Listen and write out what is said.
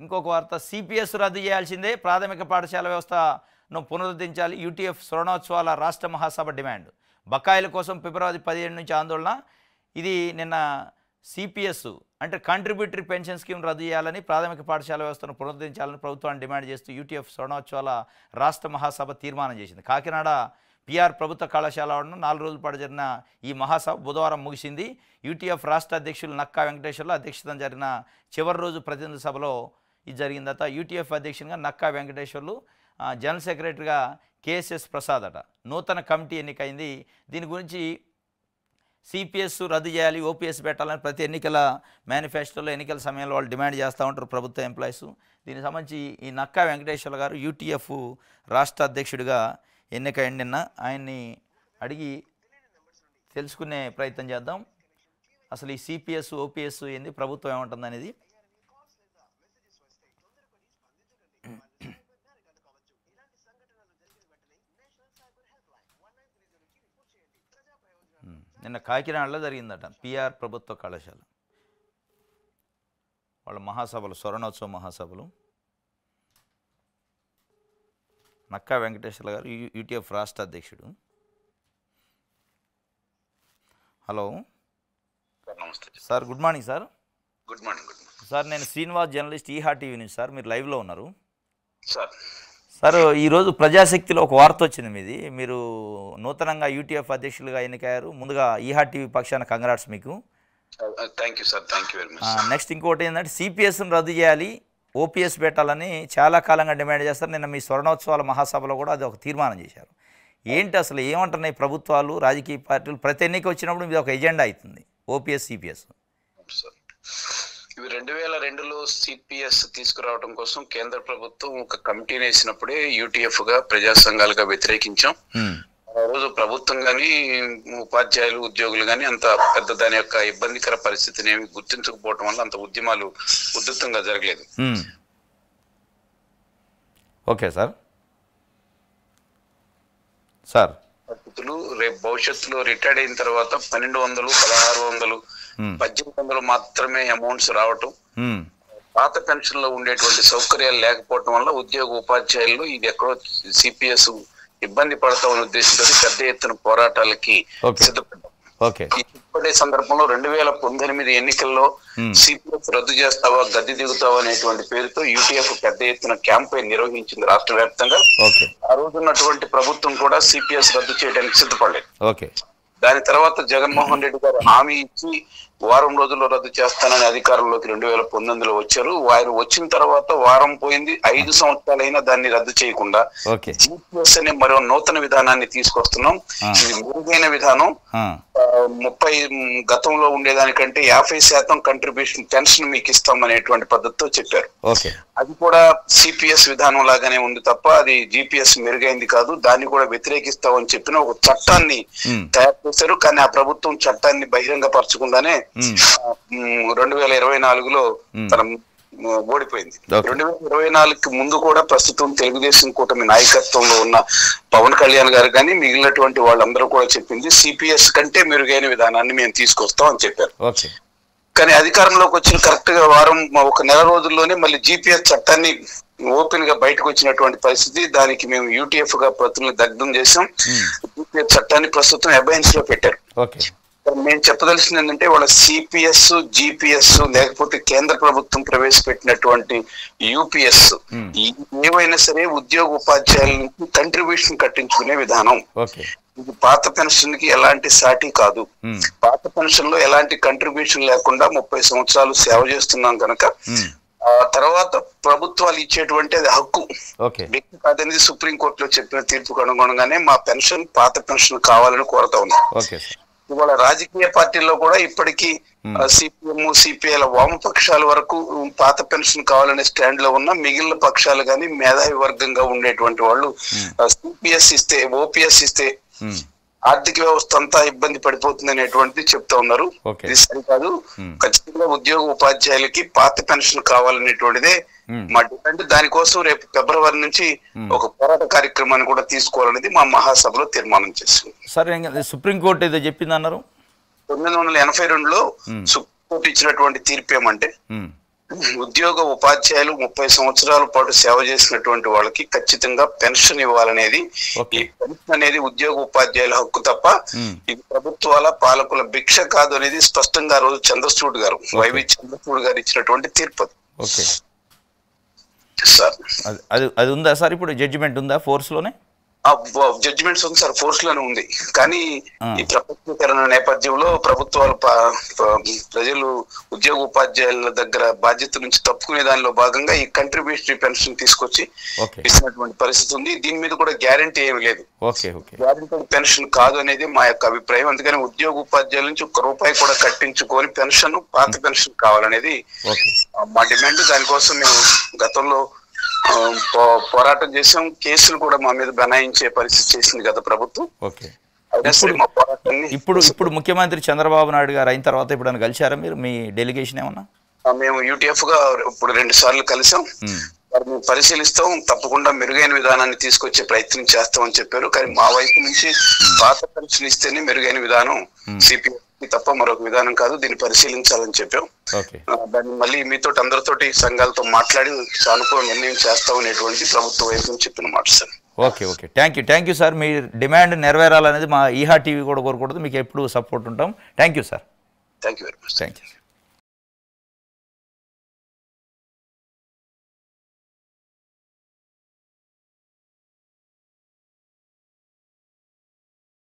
ఇంకొక వార్త, సిపిఎస్ రద్దు చేయాల్సిందే, ప్రాథమిక పాఠశాల వ్యవస్థను పునరుద్ధరించాలి, యూటీఎఫ్ స్వర్ణోత్సవాల రాష్ట్ర మహాసభ డిమాండ్. బకాయిల కోసం ఫిబ్రవరి 17 నుంచి ఆందోళన. ఇది నిన్న సిపిఎస్ అంటే కంట్రిబ్యూటరీ పెన్షన్ స్కీమ్ రద్దు చేయాలని, ప్రాథమిక పాఠశాల వ్యవస్థను పునరుద్ధరించాలని ప్రభుత్వాన్ని డిమాండ్ చేస్తూ యూటీఎఫ్ స్వర్ణోత్సవాల రాష్ట్ర మహాసభ తీర్మానం చేసింది. కాకినాడ పిఆర్ ప్రభుత్వ కళాశాల 4 రోజుల పాటు జరిగిన ఈ మహాసభ బుధవారం ముగిసింది. యూటీఎఫ్ రాష్ట్ర అధ్యక్షులు నక్కా వెంకటేశ్వర్లు అధ్యక్షతన జరిగిన చివరి రోజు ప్రతినిధి సభలో ఇది జరిగిన తర్వాత యూటీఎఫ్ అధ్యక్షునిగా నక్కా వెంకటేశ్వర్లు, జనరల్ సెక్రటరీగా కేఎస్ఎస్ ప్రసాద్ అట నూతన కమిటీ ఎన్నికైంది. దీని గురించి సిపిఎస్ రద్దు చేయాలి, ఓపీఎస్ పెట్టాలని ప్రతి ఎన్నికల మేనిఫెస్టోలో ఎన్నికల సమయంలో వాళ్ళు డిమాండ్ చేస్తూ ఉంటారు ప్రభుత్వ ఎంప్లాయీస్. దీనికి సంబంధించి ఈ నక్కా వెంకటేశ్వర్లు గారు యూటీఎఫ్ రాష్ట్ర అధ్యక్షుడిగా ఎన్నికైంది. నిన్న ఆయన్ని అడిగి తెలుసుకునే ప్రయత్నం చేద్దాం. అసలు ఈ సిపిఎస్ ఓపీఎస్ ఏంది, ప్రభుత్వం ఏమంటుంది అనేది. నిన్న కాకినాడలో జరిగిందట పిఆర్ ప్రభుత్వ కళాశాల వాళ్ళ మహాసభలు, స్వర్ణోత్సవ మహాసభలు. నక్కా వెంకటేశ్వర గారు యూటీఎఫ్ రాష్ట్ర అధ్యక్షుడు. హలో నమస్తే sir, good morning sir. Good morning. Sir నేను శ్రీనివాస్, జర్నలిస్ట్, ఈహా టీవీ నుంచి. సార్ మీరు లైవ్లో ఉన్నారు సార్. ఈరోజు ప్రజాశక్తిలో ఒక వార్త వచ్చింది మీది. మీరు నూతనంగా యూటీఎఫ్ అధ్యక్షులుగా ఎన్నికయ్యారు. ముందుగా ఈహా టీవీ పక్షాన కంగ్రాట్స్ మీకు. Thank you sir, thank you very much. Next ఇంకోటి ఏంటంటే సిపిఎస్ను రద్దు చేయాలి, ఓపీఎస్ పెట్టాలని చాలా కాలంగా డిమాండ్ చేస్తారు. నిన్న మీ స్వర్ణోత్సవాల మహాసభలో కూడా అది ఒక తీర్మానం చేశారు. ఏంటి అసలు ఏమంటున్నాయి ప్రభుత్వాలు, రాజకీయ పార్టీలు? ప్రతి ఎన్నిక వచ్చినప్పుడు ఇది ఒక ఎజెండా అవుతుంది, ఓపీఎస్ సిపిఎస్. ఇవి 2002లో సిపిఎస్ తీసుకురావడం కోసం కేంద్ర ప్రభుత్వం ఒక కమిటీని వేసినప్పుడే యూటీఎఫ్ గా ప్రజా సంఘాలుగా వ్యతిరేకించాం. ఆ రోజు ప్రభుత్వం కానీ ఉపాధ్యాయులు, ఉద్యోగులు కానీ అంత పెద్ద దాని యొక్క ఇబ్బందికర పరిస్థితిని ఏమి గుర్తించకపోవడం వల్ల అంత ఉద్యమాలు ఉధృతంగా జరగలేదు. Okay sir. సార్ పరిస్థితులు రేపు భవిష్యత్తులో రిటైర్డ్ అయిన తర్వాత 1200, 1600, 1800 మాత్రమే అమౌంట్స్ రావటం, పాత పెన్షన్ లో ఉండేటువంటి సౌకర్యాలు లేకపోవటం వల్ల ఉద్యోగ ఉపాధ్యాయులు ఇది ఎక్కడో సిపిఎస్ ఇబ్బంది పడతామనే ఉద్దేశంతో పెద్ద ఎత్తున పోరాటాలకి సిద్ధపడ్డాం. ఇప్పటి సందర్భంలో 2019 ఎన్నికల్లో సిపిఎస్ రద్దు చేస్తావా, గద్దె దిగుతావా అనేటువంటి పేరుతో యూటీఎఫ్ పెద్ద ఎత్తున క్యాంపెయిన్ నిర్వహించింది రాష్ట్ర వ్యాప్తంగా. ఆ రోజు ఉన్నటువంటి ప్రభుత్వం కూడా సిపిఎస్ రద్దు చేయడానికి సిద్ధపడలేదు. దాని తర్వాత జగన్మోహన్ రెడ్డి గారు హామీ ఇచ్చి వారం రోజుల్లో రద్దు చేస్తానని అధికారంలోకి 2019లో వచ్చారు. వారు వచ్చిన తర్వాత వారం పోయింది, 5 సంవత్సరాలైనా దాన్ని రద్దు చేయకుండా జీపీఎస్ అనే మరో నూతన విధానాన్ని తీసుకొస్తున్నాం. ఇది మెరుగైన విధానం. 30 గతంలో ఉండేదానికంటే 50% కంట్రిబ్యూషన్ పెన్షన్ మీకు ఇస్తాం అనేటువంటి పద్ధతితో చెప్పారు. అది కూడా సిపిఎస్ విధానం లాగానే ఉంది తప్ప అది జీపీఎస్ మెరుగైంది కాదు. దాన్ని కూడా వ్యతిరేకిస్తామని చెప్పిన ఒక చట్టాన్ని తయారు చేశారు. కానీ ఆ ప్రభుత్వం చట్టాన్ని బహిరంగపరచకుండానే 2024లో తన ఓడిపోయింది. 2024కి ముందు కూడా ప్రస్తుతం తెలుగుదేశం కూటమి నాయకత్వంలో ఉన్న పవన్ కళ్యాణ్ గారు కానీ మిగిలినటువంటి వాళ్ళందరూ కూడా చెప్పింది సిపిఎస్ కంటే మెరుగైన విధానాన్ని మేము తీసుకొస్తాం అని చెప్పారు. కానీ అధికారంలోకి వచ్చిన కరెక్ట్ గా ఒక నెల రోజుల్లోనే మళ్ళీ జీపీఎస్ చట్టాన్ని ఓపెన్ గా బయటకు వచ్చినటువంటి పరిస్థితి. దానికి మేము యూటీఎఫ్ గా ప్రతినిధులు దగ్ధం చేసాం. జీపీఎస్ చట్టాన్ని ప్రస్తుతం అబైన్స్ లో పెట్టారు. నేను చెప్పదలసింది ఏంటంటే వాళ్ళ సిపిఎస్, జీపీఎస్ లేకపోతే కేంద్ర ప్రభుత్వం ప్రవేశపెట్టినటువంటి యూపీఎస్ ఏవైనా సరే ఉద్యోగ ఉపాధ్యాయుల నుంచి కంట్రిబ్యూషన్ కట్టించుకునే విధానం. ఇది పాత పెన్షన్ కి ఎలాంటి సాటి కాదు. పాత పెన్షన్ లో ఎలాంటి కంట్రిబ్యూషన్ లేకుండా 30 సంవత్సరాలు సేవ చేస్తున్నాం కనుక ఆ తర్వాత ప్రభుత్వాలు ఇచ్చేటువంటి అది హక్కు వ్యక్తి కాదనేది సుప్రీంకోర్టులో చెప్పిన తీర్పుకు అనుగుణంగానే మా పెన్షన్ పాత పెన్షన్ కావాలని కోరుతా ఉన్నాం. ఇవాళ రాజకీయ పార్టీల్లో కూడా ఇప్పటికీ సిపిఎం, సిపిఐల వామపక్షాల వరకు పాత పెన్షన్ కావాలనే స్టాండ్ లో ఉన్న మిగిలిన పక్షాలు కానీ మేధావి వర్గంగా ఉండేటువంటి వాళ్ళు సిపిఎస్ ఇస్తే, ఓపీఎస్ ఇస్తే ఆర్థిక వ్యవస్థ అంతా ఇబ్బంది పడిపోతుంది అనేటువంటిది చెప్తా ఉన్నారు. ఇది సరికాదు. ఖచ్చితంగా ఉద్యోగ ఉపాధ్యాయులకి పాత పెన్షన్ కావాలనేటువంటిదే మా డిమాండ్. దానికోసం రేపు ఫిబ్రవరి నుంచి ఒక పోరాట కార్యక్రమాన్ని కూడా తీసుకోవాలనేది మా మహాసభలో తీర్మానం చేసింది. సరే, సుప్రీంకోర్టు ఏదో చెప్పింది అన్నారు. 1982లో సుప్రీంకోర్టు ఇచ్చినటువంటి తీర్పు ఏమంటే ఉద్యోగ ఉపాధ్యాయులు 30 సంవత్సరాల పాటు సేవ చేసినటువంటి వాళ్ళకి ఖచ్చితంగా పెన్షన్ ఇవ్వాలనేది, ఈ పెన్షన్ అనేది ఉద్యోగ ఉపాధ్యాయుల హక్కు తప్ప ఇది ప్రభుత్వాల పాలకుల భిక్ష కాదు అనేది స్పష్టంగా ఆ రోజు చంద్రచూడ్ గారు, వైవి చంద్రచూడ్ గారు ఇచ్చినటువంటి తీర్పు. సార్ అది ఉందా సార్, ఇప్పుడు జడ్జిమెంట్ ఉందా ఫోర్స్లోనే? జడ్జిమెంట్స్ ఉంది సార్, ఫోర్స్ లోనే ఉంది. కానీ ఈ ప్రపంచీకరణ నేపథ్యంలో ప్రభుత్వాలు ప్రజలు ఉద్యోగ ఉపాధ్యాయుల దగ్గర బాధ్యత నుంచి తప్పుకునే దానిలో భాగంగా ఈ కంట్రిబ్యూటరీ పెన్షన్ తీసుకొచ్చి ఇచ్చినటువంటి పరిస్థితి ఉంది. దీని మీద కూడా గ్యారంటీ ఏమి లేదు, గ్యారంటీ పెన్షన్ కాదు అనేది మా యొక్క అభిప్రాయం. అందుకని ఉద్యోగ ఉపాధ్యాయుల నుంచి ₹1 కూడా కట్టించుకొని పెన్షన్, పాత పెన్షన్ కావాలనేది మా డిమాండ్. దానికోసం మేము గతంలో పోరాటం చేసాం, కేసులు కూడా మా మీద బనాయించే పరిస్థితి చేసింది గత ప్రభుత్వం. ఇప్పుడు ముఖ్యమంత్రి చంద్రబాబు నాయుడు గారు అయిన తర్వాత ఇప్పుడు కలిశారా మీరు, మీ డెలిగేషన్ ఏమన్నా? మేము యూటీఎఫ్ గా ఇప్పుడు 2 సార్లు కలిసాం. వారిని పరిశీలిస్తాం, తప్పకుండా మెరుగైన విధానాన్ని తీసుకొచ్చే ప్రయత్నం చేస్తామని చెప్పారు. కానీ మా వైపు నుంచి పాత పెన్షన్ ఇస్తేనే మెరుగైన విధానం, సిపిఎం తప్ప మరొక విధానం కాదు, దీన్ని పరిశీలించాలని చెప్పాం. దాన్ని మళ్ళీ మీతో అందరితోటి సంఘాలతో మాట్లాడి సానుకూల నిర్ణయం చేస్తామనేటువంటి ప్రభుత్వ వైపు నుంచి చెప్పిన మాట sir. Okay thank you sir. మీ డిమాండ్ నెరవేరాలనేది మా ఈహా టీవీ కూడా కోరుకుంటుంది, మీకు ఎప్పుడు సపోర్ట్ ఉంటాం. Thank you sir. Thank you very much. Thank you.